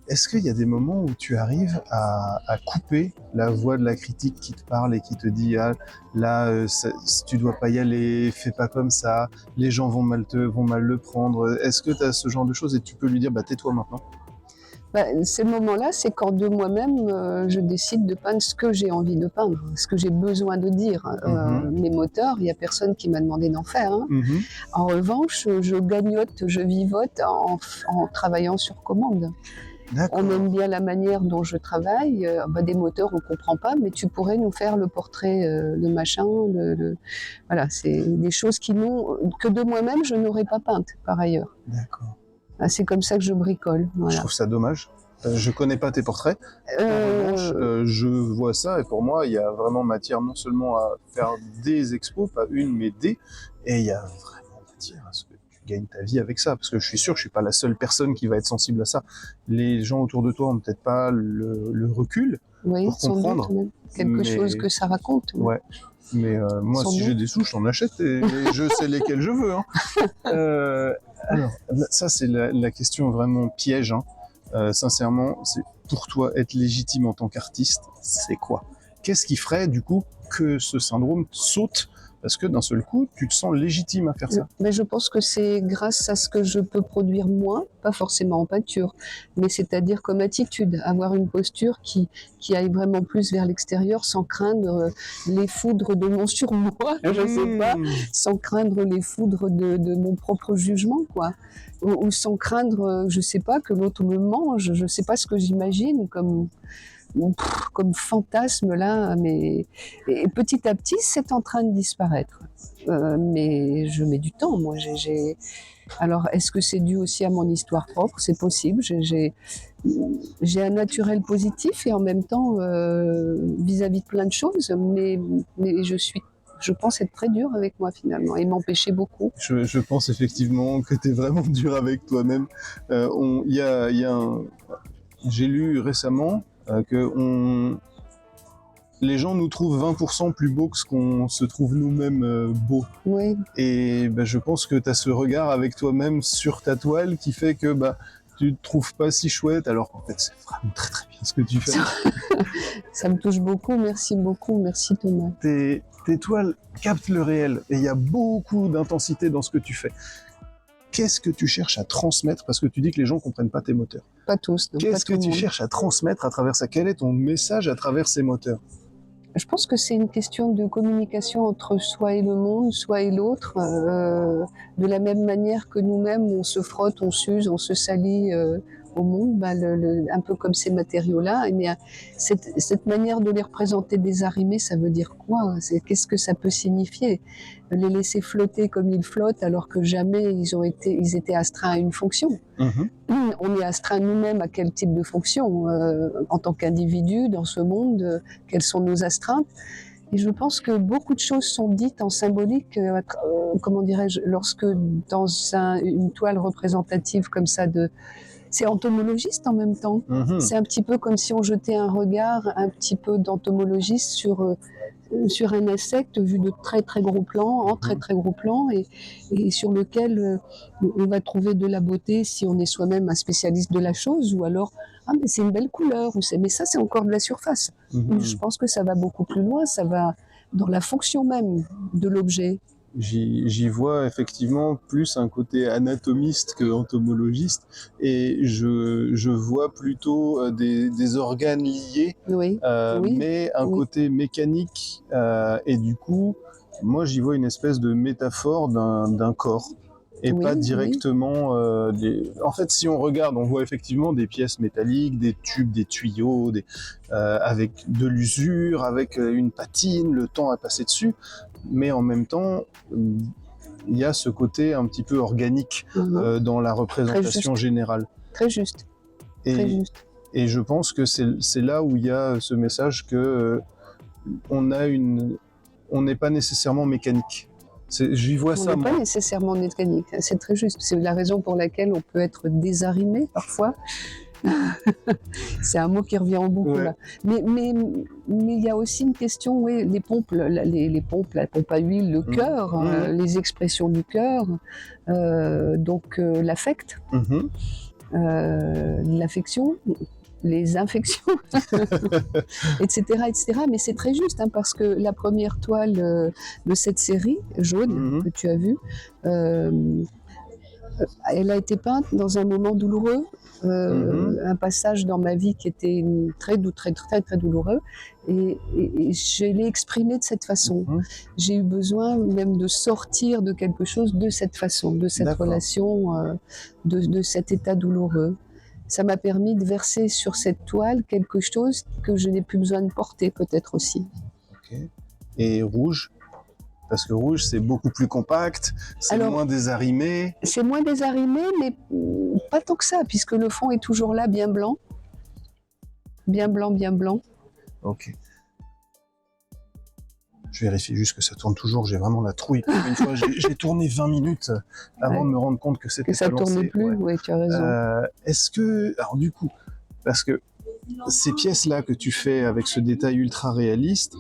Est-ce qu'il y a des moments où tu arrives à couper la voix de la critique qui te parle et qui te dit tu dois pas y aller, fais pas comme ça, les gens vont mal le prendre. Est-ce que tu as ce genre de choses et tu peux lui dire tais-toi maintenant? Ces moments-là, c'est quand de moi-même, je décide de peindre ce que j'ai envie de peindre, ce que j'ai besoin de dire. Mes moteurs, il n'y a personne qui m'a demandé d'en faire. En revanche, je gagnote, je vivote en travaillant sur commande. On aime bien la manière dont je travaille. Des moteurs, on ne comprend pas, mais tu pourrais nous faire le portrait de machin. Voilà, c'est des choses que de moi-même, je n'aurais pas peintes, par ailleurs. D'accord. C'est comme ça que je bricole. Voilà. Je trouve ça dommage. Je connais pas tes portraits. En revanche, je vois ça et pour moi, il y a vraiment matière non seulement à faire des expos, pas une, mais des, et il y a vraiment matière à ce que tu gagnes ta vie avec ça, parce que je suis sûr que je suis pas la seule personne qui va être sensible à ça. Les gens autour de toi ont peut-être pas le recul pour comprendre. Sans doute, quelque chose que ça raconte. Ouais. Mais moi, si j'ai des sous, je t'en achète et je sais lesquels je veux. Hein. Alors, ça, c'est la question vraiment piège. Hein. Sincèrement, c'est pour toi être légitime en tant qu'artiste, c'est quoi? Qu'est-ce qui ferait du coup que ce syndrome saute? Parce que d'un seul coup, tu te sens légitime à faire ça. Mais je pense que c'est grâce à ce que je peux produire moi, pas forcément en peinture, mais c'est-à-dire comme attitude, avoir une posture qui aille vraiment plus vers l'extérieur sans craindre les foudres de mon surmoi, je sais pas, sans craindre les foudres de mon propre jugement, quoi. Ou sans craindre, je sais pas, que l'autre me mange, je sais pas ce que j'imagine comme fantasme là, mais et petit à petit c'est en train de disparaître. Mais je mets du temps, moi. Alors, est-ce que c'est dû aussi à mon histoire propre? C'est possible. J'ai un naturel positif et en même temps vis-à-vis de plein de choses, mais je pense être très dure avec moi finalement et m'empêcher beaucoup. Je pense effectivement que tu es vraiment dur avec toi-même. J'ai lu récemment que les gens nous trouvent 20% plus beaux que ce qu'on se trouve nous-mêmes beaux. Oui. Et je pense que tu as ce regard avec toi-même sur ta toile qui fait que tu te trouves pas si chouette, alors qu'en fait c'est vraiment très très bien ce que tu fais. Ça me touche beaucoup, merci Thomas. Tes toiles captent le réel et il y a beaucoup d'intensité dans ce que tu fais. Qu'est-ce que tu cherches à transmettre? Parce que tu dis que les gens ne comprennent pas tes moteurs. Pas tous. Qu'est-ce que tu cherches à transmettre à travers ça? Quel est ton message à travers ces moteurs? Je pense que c'est une question de communication entre soi et le monde, soi et l'autre. De la même manière que nous-mêmes, on se frotte, on s'use, on se salit au monde, un peu comme ces matériaux-là. Mais cette manière de les représenter désarrimés, ça veut dire quoi? Qu'est-ce que ça peut signifier? Les laisser flotter comme ils flottent alors que jamais ils étaient astreints à une fonction. On est astreint nous-mêmes à quel type de fonction en tant qu'individu dans ce monde, quelles sont nos astreintes. Et je pense que beaucoup de choses sont dites en symbolique, comment dirais-je, lorsque dans une toile représentative comme ça c'est entomologiste en même temps. C'est un petit peu comme si on jetait un regard un petit peu d'entomologiste sur un insecte vu de très très gros plans, en très très gros plans, et sur lequel on va trouver de la beauté si on est soi-même un spécialiste de la chose, ou alors mais c'est une belle couleur, mais ça c'est encore de la surface. Je pense que ça va beaucoup plus loin, ça va dans la fonction même de l'objet. J'y vois effectivement plus un côté anatomiste que entomologiste, et je vois plutôt des organes liés, mais un côté mécanique, et du coup moi j'y vois une espèce de métaphore d'un corps et pas directement En fait, si on regarde, on voit effectivement des pièces métalliques, des tubes, des tuyaux, avec de l'usure, avec une patine, le temps à passer dessus. Mais en même temps, il y a ce côté un petit peu organique dans la représentation générale. Très juste. Très juste. Et je pense que c'est là où il y a ce message que on n'est pas nécessairement mécanique. J'y vois ça. On n'est pas nécessairement mécanique. C'est très juste. C'est la raison pour laquelle on peut être désarrimé parfois. C'est un mot qui revient en boucle. Là. Mais il y a aussi une question, les pompes, la pompe à huile, le cœur, les expressions du cœur, donc l'affect, l'affection, les infections, etc., etc. Mais c'est très juste, parce que la première toile de cette série, jaune, que tu as vue, elle a été peinte dans un moment douloureux, un passage dans ma vie qui était très douloureux, et je l'ai exprimé de cette façon. J'ai eu besoin même de sortir de quelque chose de cette façon, de cette relation, de cet état douloureux. ça m'a permis de verser sur cette toile quelque chose que je n'ai plus besoin de porter peut-être aussi. Okay. Et rouge? Parce que rouge, c'est beaucoup plus compact, c'est moins désarimé. C'est moins désarimé, mais pas tant que ça, puisque le fond est toujours là, bien blanc. Bien blanc, bien blanc. Ok. Je vérifie juste que ça tourne toujours, j'ai vraiment la trouille. Une fois, j'ai tourné 20 minutes avant de me rendre compte que c'était pas lancé. Que ça tournait plus, oui, tu as raison. Est-ce que... Alors du coup, parce que ces pièces-là que tu fais avec ce détail ultra réaliste,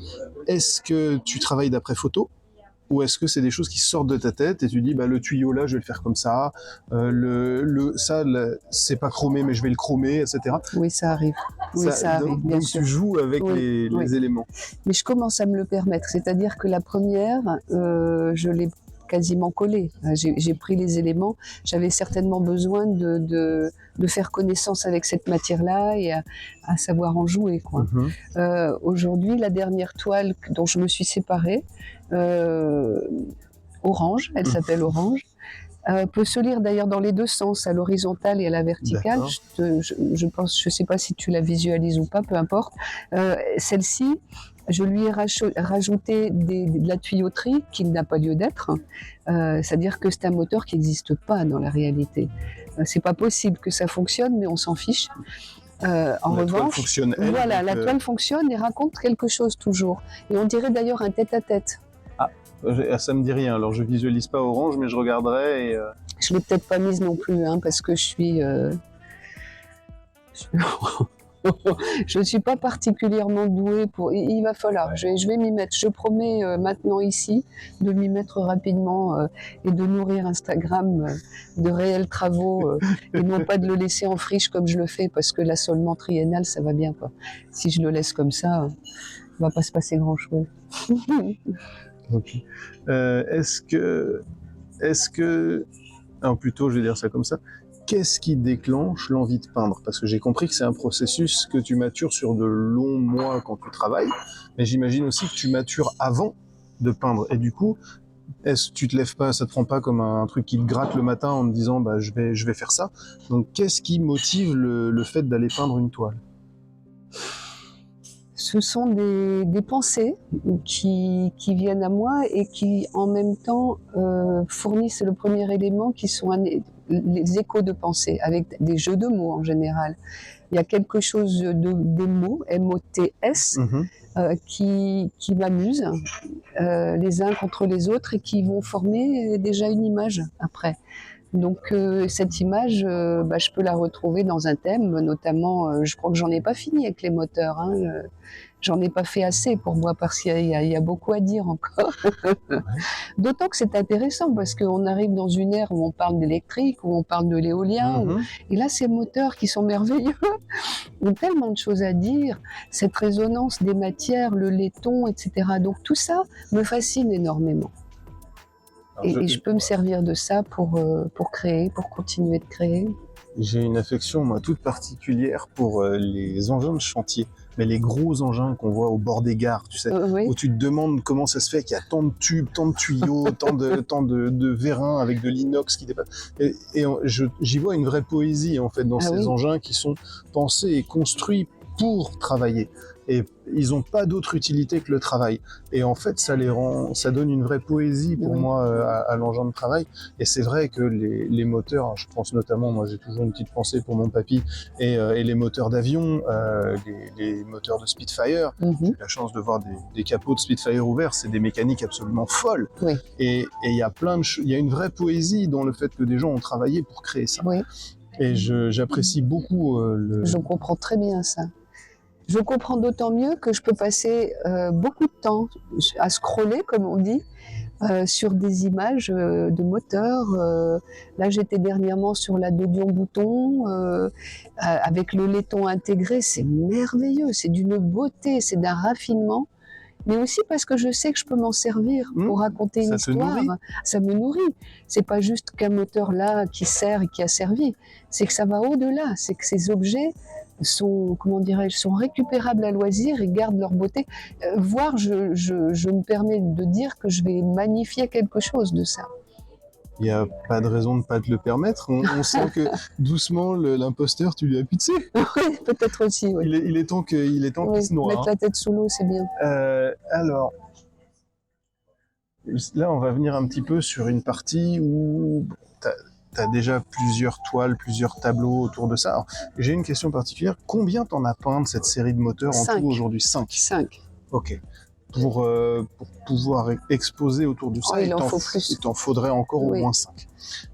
est-ce que tu travailles d'après photo ? Ou est-ce que c'est des choses qui sortent de ta tête et tu dis le tuyau là je vais le faire comme ça, ça c'est pas chromé mais je vais le chromer, etc. Oui, ça arrive. Oui, ça arrive, bien donc sûr. Tu joues avec les éléments. Mais je commence à me le permettre, c'est-à-dire que la première, je l'ai quasiment collée. J'ai pris les éléments, j'avais certainement besoin de faire connaissance avec cette matière-là et à savoir en jouer, quoi. Aujourd'hui, la dernière toile dont je me suis séparée, Orange, elle s'appelle Orange, peut se lire d'ailleurs dans les deux sens, à l'horizontale et à la verticale. Je sais pas si tu la visualises ou pas, peu importe. Celle-ci, je lui ai rajouté de la tuyauterie qui n'a pas lieu d'être. C'est-à-dire que c'est un moteur qui n'existe pas dans la réalité. C'est pas possible que ça fonctionne, mais on s'en fiche. En revanche, la toile fonctionne et raconte quelque chose toujours. Et on dirait d'ailleurs un tête-à-tête. Ça me dit rien, alors je visualise pas Orange, mais je regarderai et... Je l'ai peut-être pas mise non plus, parce que je suis pas particulièrement douée pour... Il va falloir, je vais m'y mettre. Je promets maintenant ici de m'y mettre rapidement et de nourrir Instagram de réels travaux et non pas de le laisser en friche comme je le fais, parce que l'assolement triennal, ça va bien, quoi. Si je le laisse comme ça, il va pas se passer grand-chose. Okay. Est-ce que, alors plutôt je vais dire ça comme ça, qu'est-ce qui déclenche l'envie de peindre? Parce que j'ai compris que c'est un processus que tu matures sur de longs mois quand tu travailles, mais j'imagine aussi que tu matures avant de peindre. Et du coup, est-ce que tu te lèves pas, ça te prend pas comme un truc qui te gratte le matin en te disant je vais faire ça? Donc qu'est-ce qui motive le fait d'aller peindre une toile? Ce sont des pensées qui viennent à moi et qui, en même temps, fournissent le premier élément, qui sont les échos de pensée, avec des jeux de mots en général. Il y a quelque chose de mots, M-O-T-S, qui m'amusent les uns contre les autres et qui vont former déjà une image après. Donc cette image, je peux la retrouver dans un thème, notamment, je crois que j'en ai pas fini avec les moteurs, j'en ai pas fait assez pour moi parce qu'il y a beaucoup à dire encore. D'autant que c'est intéressant parce qu'on arrive dans une ère où on parle d'électrique, où on parle de l'éolien, et là ces moteurs qui sont merveilleux, ont tellement de choses à dire, cette résonance des matières, le laiton, etc. Donc tout ça me fascine énormément. Et je peux me servir de ça pour créer, pour continuer de créer. J'ai une affection, moi, toute particulière pour les engins de chantier, mais les gros engins qu'on voit au bord des gares, tu sais, où tu te demandes comment ça se fait qu'il y a tant de tubes, tant de tuyaux, tant de vérins avec de l'inox qui dépasse. Et j'y vois une vraie poésie, en fait, dans ces engins qui sont pensés et construits pour travailler. Et ils n'ont pas d'autre utilité que le travail. Et en fait, ça donne une vraie poésie pour moi à l'engin de travail. Et c'est vrai que les moteurs, je pense notamment, moi j'ai toujours une petite pensée pour mon papy, et les moteurs d'avion, les moteurs de Spitfire. J'ai eu la chance de voir des capots de Spitfire ouverts, c'est des mécaniques absolument folles. Et il y a il y a une vraie poésie dans le fait que des gens ont travaillé pour créer ça. Et j'apprécie beaucoup Je comprends très bien ça. Je comprends d'autant mieux que je peux passer beaucoup de temps à scroller, comme on dit, sur des images de moteurs. Là, j'étais dernièrement sur la de Dion-Bouton, avec le laiton intégré. C'est merveilleux, c'est d'une beauté, c'est d'un raffinement. Mais aussi parce que je sais que je peux m'en servir pour raconter une histoire. Ça me nourrit. C'est pas juste qu'un moteur là qui sert et qui a servi. C'est que ça va au-delà. C'est que ces objets sont, sont récupérables à loisir et gardent leur beauté. Voire, je me permets de dire que je vais magnifier quelque chose de ça. Il n'y a pas de raison de ne pas te le permettre. On sent que doucement, l'imposteur, tu lui as pissé. Oui, peut-être aussi, oui. Il est temps qu'il se noie. Mettre la tête sous l'eau, c'est bien. Alors, là, on va venir un petit peu sur une partie où tu as déjà plusieurs toiles, plusieurs tableaux autour de ça. Alors, j'ai une question particulière. Combien t'en as peint de cette série de moteurs en tout aujourd'hui? 5. 5. Ok. Pour pouvoir exposer autour de ça, il t'en faudrait encore au moins 5.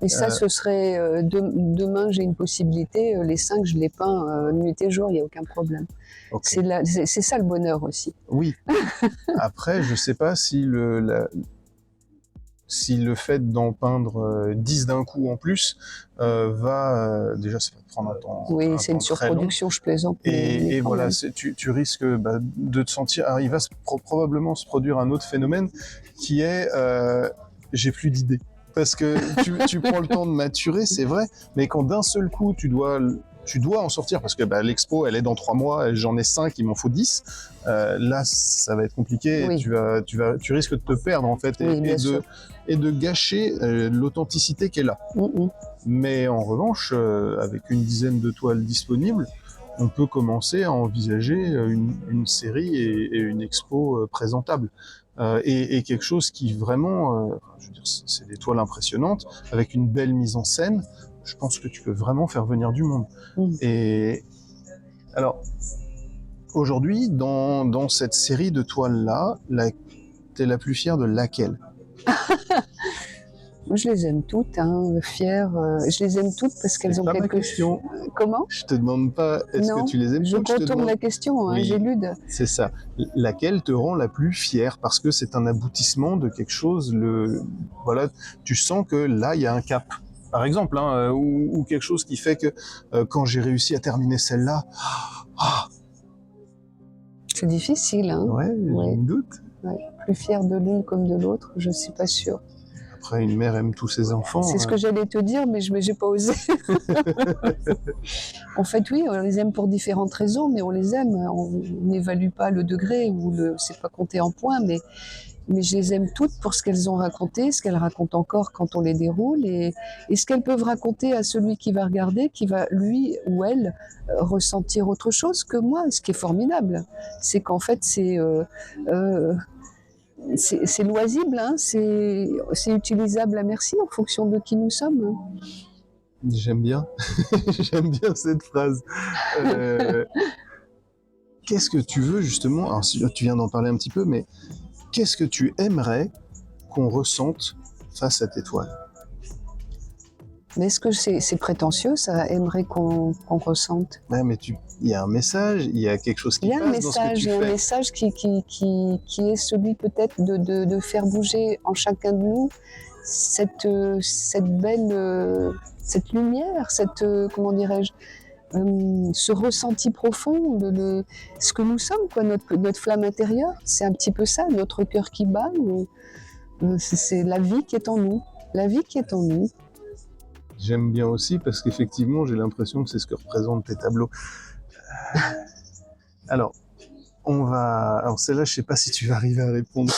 Et ça, ce serait... demain, j'ai une possibilité. Les 5, je les peins nuit et jour, il n'y a aucun problème. Okay. C'est ça le bonheur aussi. Oui. Après, je ne sais pas si le fait d'en peindre 10 d'un coup en plus déjà ça va te prendre un temps. Oui, c'est une surproduction, je plaisante. Et voilà, tu risques de te sentir. Alors, il va probablement se produire un autre phénomène qui est j'ai plus d'idées. Parce que tu prends le temps de maturer, c'est vrai, mais quand d'un seul coup tu dois en sortir, parce que l'expo elle est dans 3 mois, j'en ai 5, il m'en faut 10. Là, ça va être compliqué, et tu risques de te perdre en fait, et de gâcher l'authenticité qui est là. Mais en revanche, avec une dizaine de toiles disponibles, on peut commencer à envisager une série et une expo présentable. Et quelque chose qui vraiment, je veux dire, c'est des toiles impressionnantes, avec une belle mise en scène. Je pense que tu peux vraiment faire venir du monde. Et alors, aujourd'hui, dans cette série de toiles-là, t'es la plus fière de laquelle? Moi, je les aime toutes, fières. Je les aime toutes parce qu'elles ont quelque chose. Comment? Je te demande pas est-ce que tu les aimes toutes. Je contourne la question, oui, j'élude. C'est ça. Laquelle te rend la plus fière? Parce que c'est un aboutissement de quelque chose. Voilà, tu sens que là, il y a un cap. Par exemple, ou quelque chose qui fait que quand j'ai réussi à terminer celle-là, c'est difficile, hein. Ouais, j'ai une doute. Ouais. Plus fière de l'une comme de l'autre, je suis pas sûre. Après, une mère aime tous ses enfants. C'est ce que j'allais te dire, mais j'ai pas osé. En fait, oui, on les aime pour différentes raisons, mais on les aime. On n'évalue pas le degré c'est pas compté en points, mais je les aime toutes pour ce qu'elles ont raconté, ce qu'elles racontent encore quand on les déroule, et ce qu'elles peuvent raconter à celui qui va regarder, qui va, lui ou elle, ressentir autre chose que moi. Ce qui est formidable, c'est qu'en fait, c'est loisible, c'est utilisable à merci en fonction de qui nous sommes. J'aime bien, j'aime bien cette phrase. Qu'est-ce que tu veux justement, alors tu viens d'en parler un petit peu, mais qu'est-ce que tu aimerais qu'on ressente face à tes toiles? Mais est-ce que c'est prétentieux, ça, aimerait qu'on ressente? Ouais, mais il y a un message, il y a quelque chose qui passe dans ce que tu fais. Il y a un message qui est celui peut-être de faire bouger en chacun de nous cette belle, cette lumière, comment dirais-je, ce ressenti profond, ce que nous sommes, quoi, notre flamme intérieure. C'est un petit peu ça, notre cœur qui bat. C'est la vie qui est en nous. La vie qui est en nous. J'aime bien aussi parce qu'effectivement, j'ai l'impression que c'est ce que représentent tes tableaux. Alors, celle-là, je sais pas si tu vas arriver à répondre.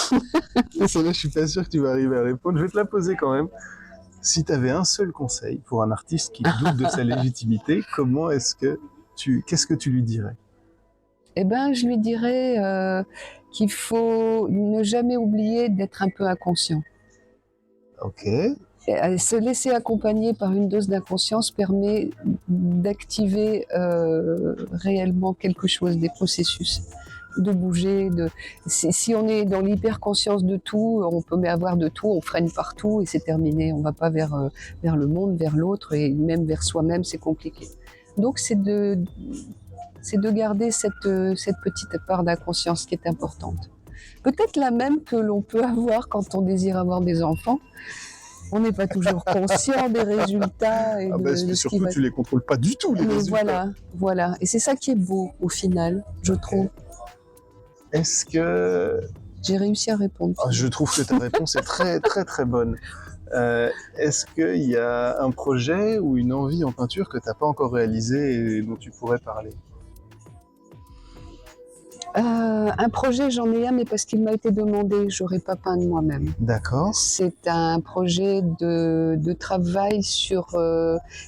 Celle-là, je suis pas sûr que tu vas arriver à répondre. Je vais te la poser quand même. Si tu avais un seul conseil pour un artiste qui doute de sa légitimité, qu'est-ce que tu lui dirais? Eh ben, je lui dirais qu'il faut ne jamais oublier d'être un peu inconscient. Ok. Se laisser accompagner par une dose d'inconscience permet d'activer réellement quelque chose, des processus, de bouger. Si on est dans l'hyperconscience de tout, on peut avoir de tout, on freine partout et c'est terminé. On ne va pas vers le monde, vers l'autre, et même vers soi-même, c'est compliqué. Donc c'est de garder cette petite part d'inconscience qui est importante. Peut-être la même que l'on peut avoir quand on désire avoir des enfants. On n'est pas toujours conscient des résultats. Surtout, tu les contrôles pas du tout, les résultats. Voilà. Et c'est ça qui est beau, au final, je trouve. Est-ce que... J'ai réussi à répondre. Je trouve que ta réponse est très, très, très bonne. Est-ce qu'il y a un projet ou une envie en peinture que tu n'as pas encore réalisé et dont tu pourrais parler? Un projet, j'en ai un, mais parce qu'il m'a été demandé, je n'aurais pas peint de moi-même. D'accord. C'est un projet de travail sur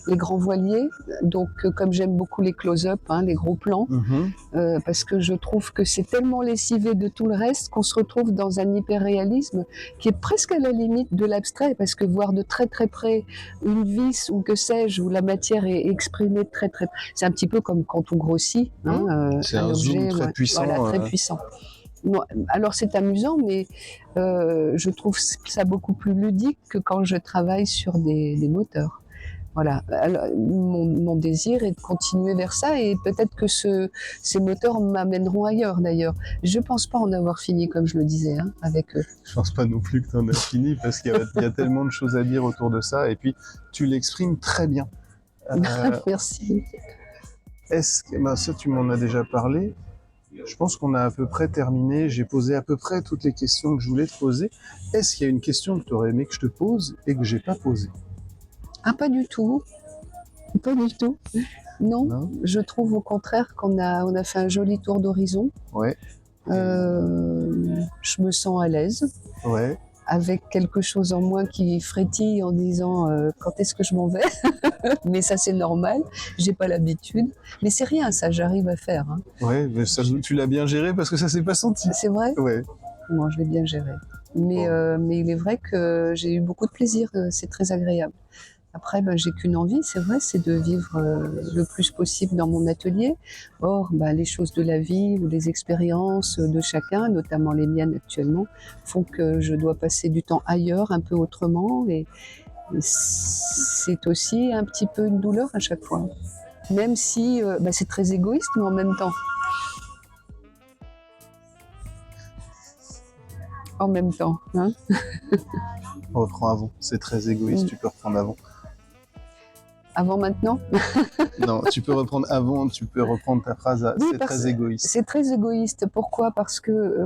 les grands voiliers. Donc, comme j'aime beaucoup les close-up, les gros plans, parce que je trouve que c'est tellement lessivé de tout le reste qu'on se retrouve dans un hyper-réalisme qui est presque à la limite de l'abstrait, parce que voir de très très près une vis ou que sais-je, où la matière est exprimée de très très près, c'est un petit peu comme quand on grossit. C'est un objet, zoom très puissant. Voilà, très puissant. Bon, alors c'est amusant, mais je trouve ça beaucoup plus ludique que quand je travaille sur des moteurs. Voilà. Alors, mon désir est de continuer vers ça, et peut-être que ces moteurs m'amèneront ailleurs d'ailleurs. Je ne pense pas en avoir fini, comme je le disais, avec eux. Je ne pense pas non plus que tu en as fini, parce qu'il y a tellement de choses à dire autour de ça, et puis tu l'exprimes très bien. Merci. Est-ce que, ça tu m'en as déjà parlé, je pense qu'on a à peu près terminé, j'ai posé à peu près toutes les questions que je voulais te poser. Est-ce qu'il y a une question que tu aurais aimé que je te pose et que j'ai pas posée? Ah, pas du tout. Pas du tout. Non, je trouve au contraire qu'on a fait un joli tour d'horizon. Ouais. Je me sens à l'aise. Ouais. Avec quelque chose en moi qui frétille en disant quand est-ce que je m'en vais. Mais ça, c'est normal, j'ai pas l'habitude. Mais c'est rien, ça, j'arrive à faire. Ouais, mais ça, tu l'as bien géré parce que ça s'est pas senti. C'est vrai? Ouais. Moi, je l'ai bien géré. Mais il est vrai que j'ai eu beaucoup de plaisir, c'est très agréable. Après, j'ai qu'une envie, c'est vrai, c'est de vivre le plus possible dans mon atelier. Or, les choses de la vie ou les expériences de chacun, notamment les miennes actuellement, font que je dois passer du temps ailleurs, un peu autrement. Et c'est aussi un petit peu une douleur à chaque fois. Même si c'est très égoïste, mais en même temps. En même temps. On reprend avant, c'est très égoïste, tu peux reprendre avant. Avant maintenant? Non, tu peux reprendre avant, tu peux reprendre ta phrase à c'est très égoïste. C'est très égoïste. Pourquoi? Parce que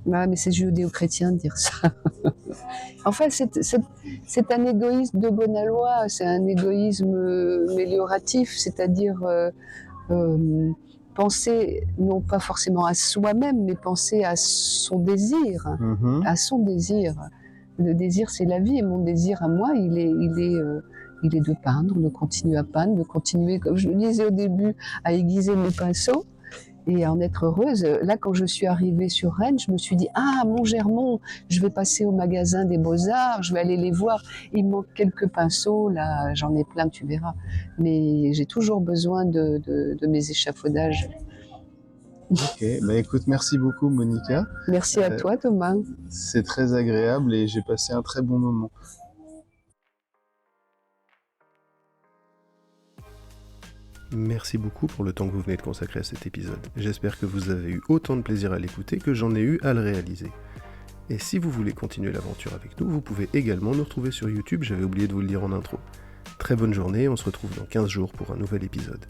mais c'est judéo-chrétien de dire ça. Enfin, c'est un égoïsme de bonne aloi, c'est un égoïsme amélioratif, c'est-à-dire penser non pas forcément à soi-même, mais penser à son désir, à son désir. Le désir, c'est la vie, et mon désir à moi, il est de peindre, de continuer à peindre, de continuer, comme je le disais au début, à aiguiser mes pinceaux et à en être heureuse. Là, quand je suis arrivée sur Rennes, je me suis dit « Ah, Montgermont, je vais passer au magasin des Beaux-Arts, je vais aller les voir. Il me manque quelques pinceaux, là, j'en ai plein, tu verras. Mais j'ai toujours besoin de mes échafaudages. » Ok, écoute, merci beaucoup Monica. Merci à toi Thomas. C'est très agréable et j'ai passé un très bon moment. Merci beaucoup pour le temps que vous venez de consacrer à cet épisode. J'espère que vous avez eu autant de plaisir à l'écouter que j'en ai eu à le réaliser. Et si vous voulez continuer l'aventure avec nous, vous pouvez également nous retrouver sur YouTube, j'avais oublié de vous le dire en intro. Très bonne journée, on se retrouve dans 15 jours pour un nouvel épisode.